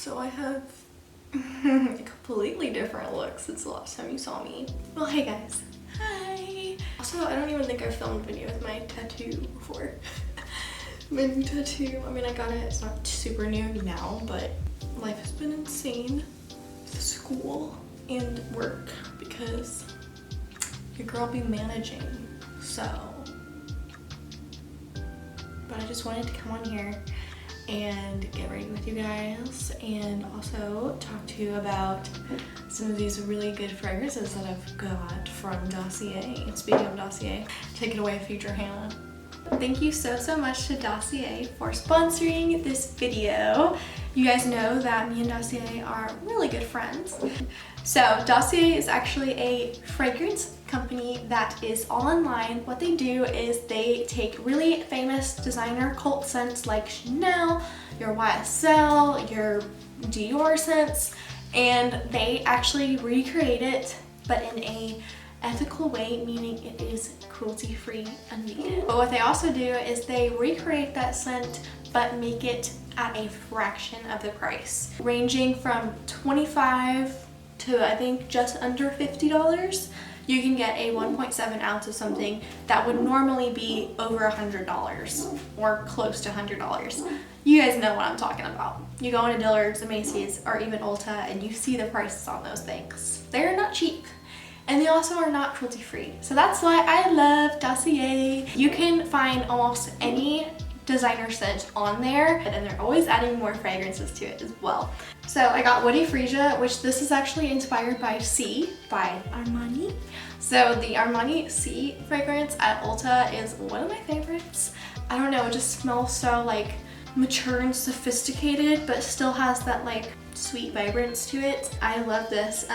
So I have a completely different look since the last time you saw me. Well, hey guys. Hi. Also, I don't even think I've filmed a video with my tattoo before. My new tattoo. I mean, I got it. It's not super new now, but life has been insane with school and work because your girl be managing. So, but I just wanted to come on here and get ready with you guys and also talk to you about some of these really good fragrances that I've got from Dossier. Speaking of Dossier, take it away, future Hannah. Thank you so much to Dossier for sponsoring this video. You guys know that me and Dossier are really good friends. So Dossier is actually a fragrance company that is all online. What they do is they take really famous designer cult scents like Chanel, your YSL, your Dior scents, and they actually recreate it, but in a ethical way, meaning it is cruelty-free and vegan. But what they also do is they recreate that scent but make it at a fraction of the price, ranging from $25 to I think just under $50. You can get a 1.7 ounce of something that would normally be over $100 or close to $100. You guys know what I'm talking about. You go into Dillard's, a Macy's, or even Ulta and you see the prices on those things. They're not cheap. And they also are not cruelty-free. So that's why I love Dossier. You can find almost any designer scent on there, and they're always adding more fragrances to it as well. So I got Woody Freesia, which this is actually inspired by C by Armani. So the Armani C fragrance at Ulta is one of my favorites. I don't know, it just smells so like mature and sophisticated, but still has that like sweet vibrance to it. I love this.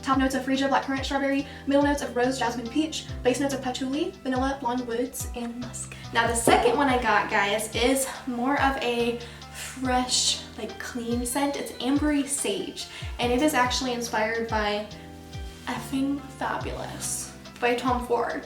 Top notes of Freesia, blackcurrant, strawberry, middle notes of rose, jasmine, peach, base notes of patchouli, vanilla, blonde woods, and musk. Now the second one I got, guys, is more of a fresh, like clean scent. It's ambery sage, and it is actually inspired by Effing Fabulous by Tom Ford.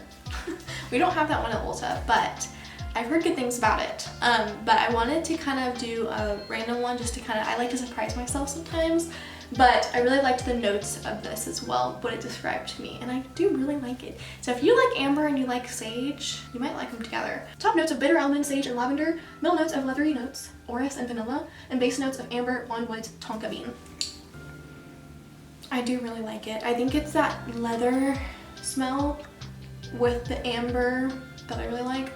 We don't have that one at Ulta, but I've heard good things about it. But I wanted to kind of do a random one just to kind of, I like to surprise myself sometimes, but I really liked the notes of this as well, what it described to me, and I do really like it. So if you like amber and you like sage, you might like them together. Top notes of bitter almond, sage, and lavender, middle notes of leathery notes, orris and vanilla, and base notes of amber, blonde woods, tonka bean. I do really like it. I think it's that leather smell with the amber that I really like,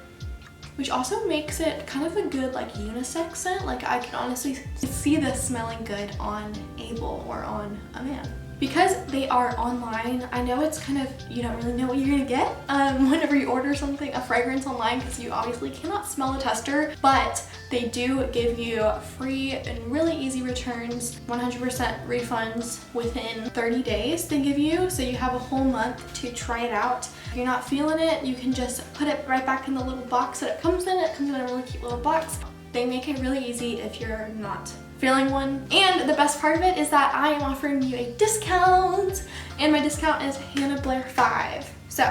which also makes it kind of a good like unisex scent. Like I can honestly see this smelling good on Abel or on a man. Because they are online, I know it's kind of, you don't really know what you're gonna get whenever you order something, a fragrance online, because you obviously cannot smell a tester, but they do give you free and really easy returns, 100% refunds within 30 days they give you, so you have a whole month to try it out. If you're not feeling it, you can just put it right back in the little box that it comes in. It comes in a really cute little box. They make it really easy if you're not feeling one. And the best part of it is that I am offering you a discount, and my discount is Hannah Blair 5. So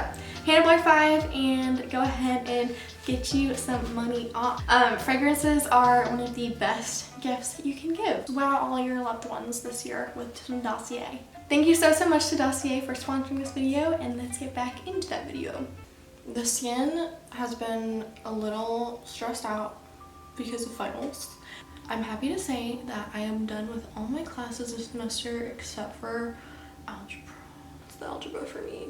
Hannah Blair 5, and go ahead and get you some money off. Fragrances are one of the best gifts you can give. Wow all your loved ones this year with some Dossier. Thank you so much to Dossier for sponsoring this video, and let's get back into that video. The skin has been a little stressed out because of finals. I'm happy to say that I am done with all my classes this semester except for algebra. It's the algebra for me.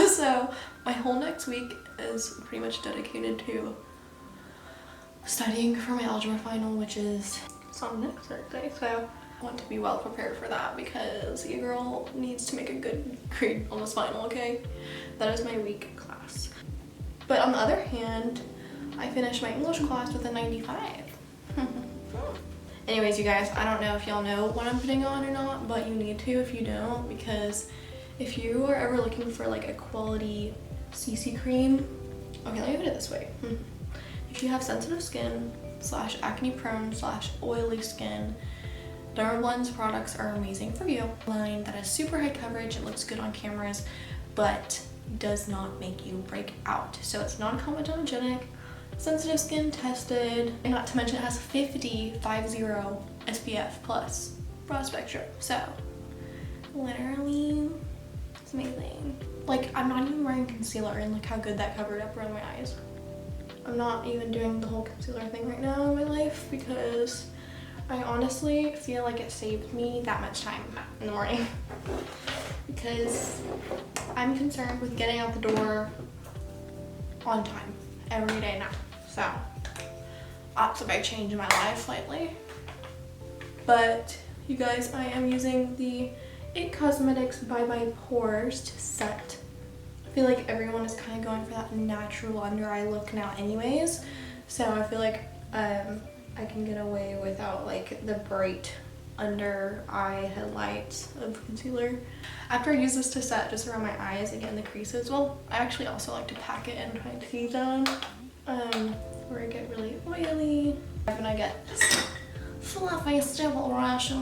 So my whole next week is pretty much dedicated to studying for my algebra final, which is on next Thursday. So I want to be well prepared for that because your girl needs to make a good grade on this final, okay? That is my week class. But on the other hand, I finished my English class with a 95. Anyways, you guys, I don't know if y'all know what I'm putting on or not, but you need to if you don't, because if you are ever looking for like a quality CC cream, okay, let me put it this way. If you have sensitive skin / acne prone / oily skin, Dermablend's products are amazing for you. Line that has super high coverage, it looks good on cameras, but does not make you break out. So it's non-comedogenic, sensitive skin tested, and not to mention it has 50 SPF plus. broad spectrum. So literally, it's amazing. Like, I'm not even wearing concealer, and look how good that covered up around my eyes. I'm not even doing the whole concealer thing right now in my life because I honestly feel like it saved me that much time in the morning because I'm concerned with getting out the door on time every day now. So that's a big change in my life lately. But you guys, I am using the It Cosmetics Bye Bye Pores to set. I feel like everyone is kind of going for that natural under eye look now anyways. So I feel like I can get away without like the bright under eye headlights of concealer. After I use this to set just around my eyes and get in the creases, well, I actually also like to pack it in my T-zone where I get really oily. And I get this fluffy stipple brush.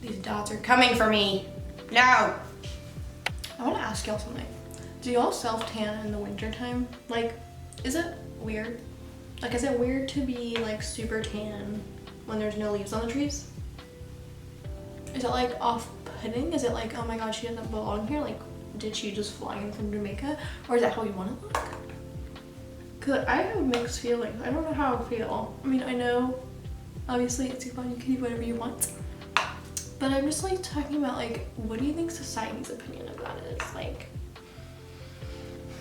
These dots are coming for me. No! I want to ask y'all something. Do y'all self-tan in the winter time? Like, is it weird? Like, is it weird to be like super tan when there's no leaves on the trees? Is it like off-putting? Is it like, oh my god, she doesn't belong here? Like, did she just fly in from Jamaica? Or is that how you want to look? Cause I have mixed feelings. I don't know how I feel. I mean, I know obviously it's fine, you can do whatever you want. But I'm just like talking about like, what do you think society's opinion of that is? Like,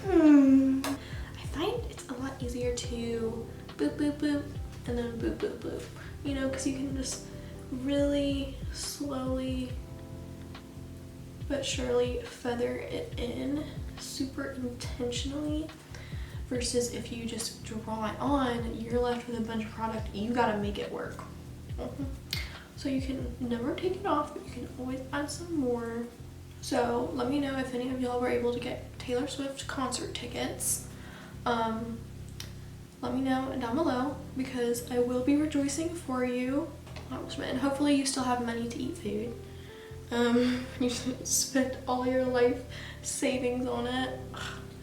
I find it's a lot easier to boop, boop, boop, and then boop, boop, boop. You know, because you can just really slowly but surely feather it in super intentionally versus if you just draw it on, you're left with a bunch of product. You gotta make it work. So you can never take it off, but you can always add some more. So let me know if any of y'all were able to get Taylor Swift concert tickets. Let me know down below because I will be rejoicing for you. And hopefully you still have money to eat food. You spent all your life savings on it.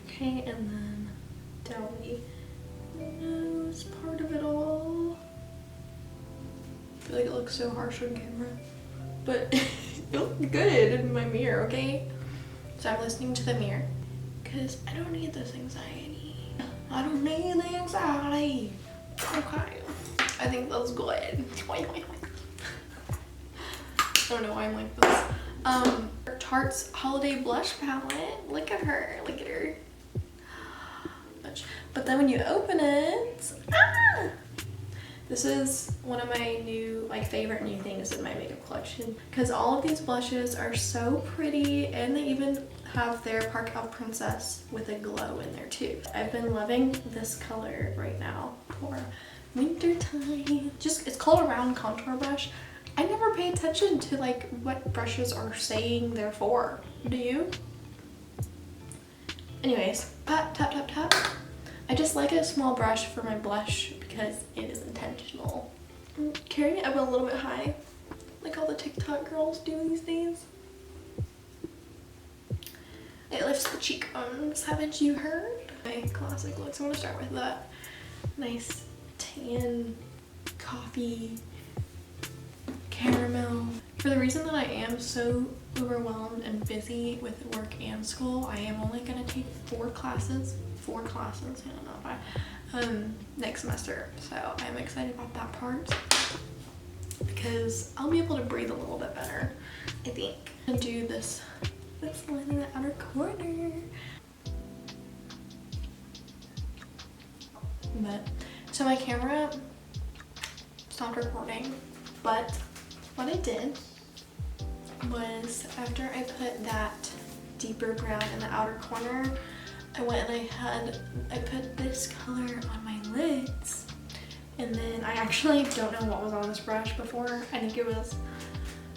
Okay, and then down the nose part of it all. I feel like it looks so harsh on camera, but it looks good in my mirror, okay? So I'm listening to the mirror because I don't need this anxiety. I don't need the anxiety. Okay, I think that's good. I don't know why I'm like this. Tarte's Holiday Blush Palette. Look at her, look at her. But then when you open it, this is one of my new, favorite new things in my makeup collection because all of these blushes are so pretty and they even have their Park Elf Princess with a glow in there too. I've been loving this color right now for winter time. It's called a round contour brush. I never pay attention to what brushes are saying they're for. Do you? Anyways, tap, tap, tap, tap. I just like a small brush for my blush because it is intentional. I'm carrying it up a little bit high, like all the TikTok girls do these days. It lifts the cheekbones, haven't you heard? My classic looks. I'm gonna start with that nice tan coffee caramel. For the reason that I am so overwhelmed and busy with work and school, I am only gonna take 4 classes, I don't know if next semester. So I'm excited about that part because I'll be able to breathe a little bit better, I think. And do this line in the outer corner. But so my camera stopped recording, but what I did was after I put that deeper brown in the outer corner, I went and I put this color on my lids, and then I actually don't know what was on this brush before. I think it was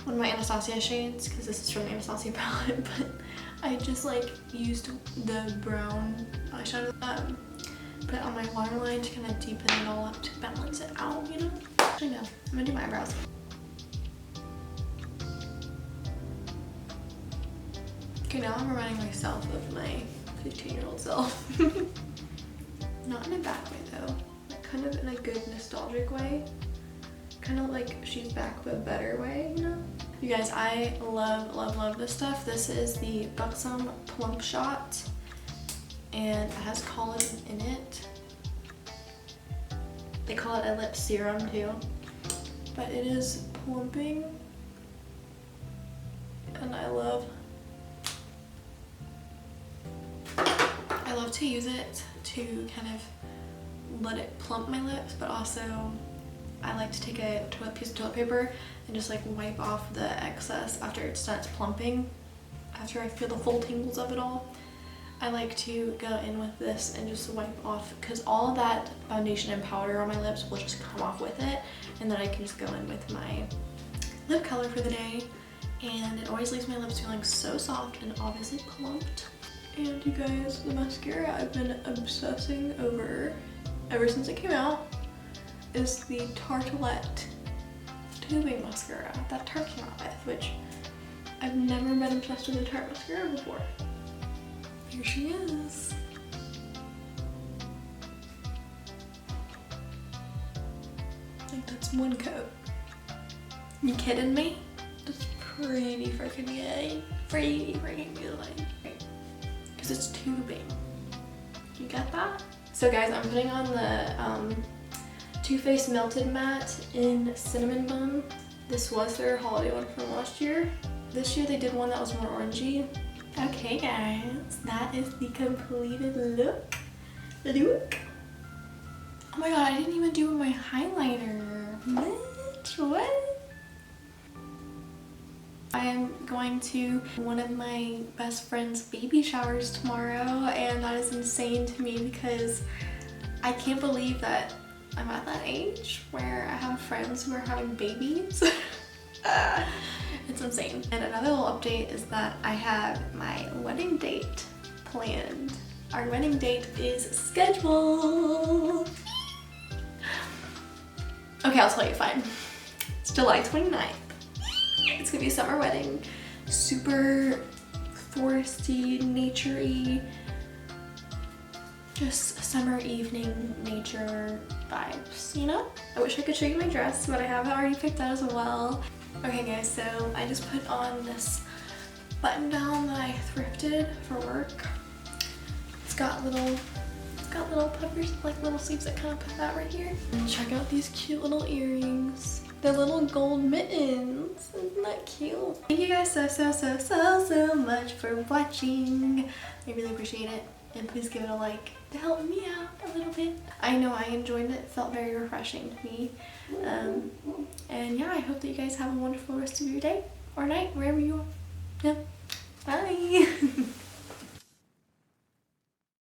one of my Anastasia shades because this is from the Anastasia palette, but I just used the brown eyeshadow, put it on my waterline to kind of deepen it all up to balance it out, you know? Actually no, I'm gonna do my eyebrows. Okay, now I'm reminding myself of my 15-year-old self. Not in a bad way though, kind of in a good nostalgic way. kind of like She's Back but a better way, you know? You guys, I love, love, love this stuff. This is the Buxom Plump Shot, and it has collagen in it. They call it a lip serum too, but it is plumping, and I love to use it to kind of let it plump my lips, but also I like to take a piece of toilet paper and just like wipe off the excess after it starts plumping. After I feel the full tingles of it all, I like to go in with this and just wipe off, because all of that foundation and powder on my lips will just come off with it, and then I can just go in with my lip color for the day, and it always leaves my lips feeling so soft and obviously plumped. And you guys, the mascara I've been obsessing over ever since it came out is the Tartelette tubing mascara that Tarte came out with, which I've never been obsessed with a Tarte mascara before. Here she is. I think that's one coat. You kidding me? That's pretty freaking good. Pretty freaking good. Because it's tubing. You get that? So guys, I'm putting on the Too Faced Melted Matte in Cinnamon Bun. This was their holiday one from last year. This year they did one that was more orangey. Okay guys, that is the completed look. Oh my god, I didn't even do my highlighter. What? I am going to one of my best friend's baby showers tomorrow, and that is insane to me because I can't believe that I'm at that age where I have friends who are having babies. It's insane. And another little update is that I have my wedding date planned. Our wedding date is scheduled. Okay, I'll tell you, fine. It's July 29th. It's gonna be a summer wedding. Super foresty, nature-y. Just summer evening nature vibes, you know? I wish I could show you my dress, but I have it already picked out as well. Okay guys, so I just put on this button down that I thrifted for work. It's got little puffers, like little sleeves that kind of put that right here. And check out these cute little earrings. They're little gold mittens. Isn't that cute? Thank you guys so much for watching. I really appreciate it. And please give it a like to help me out a little bit. I know I enjoyed it. It felt very refreshing to me. And yeah, I hope that you guys have a wonderful rest of your day or night, wherever you are. Yeah. Bye.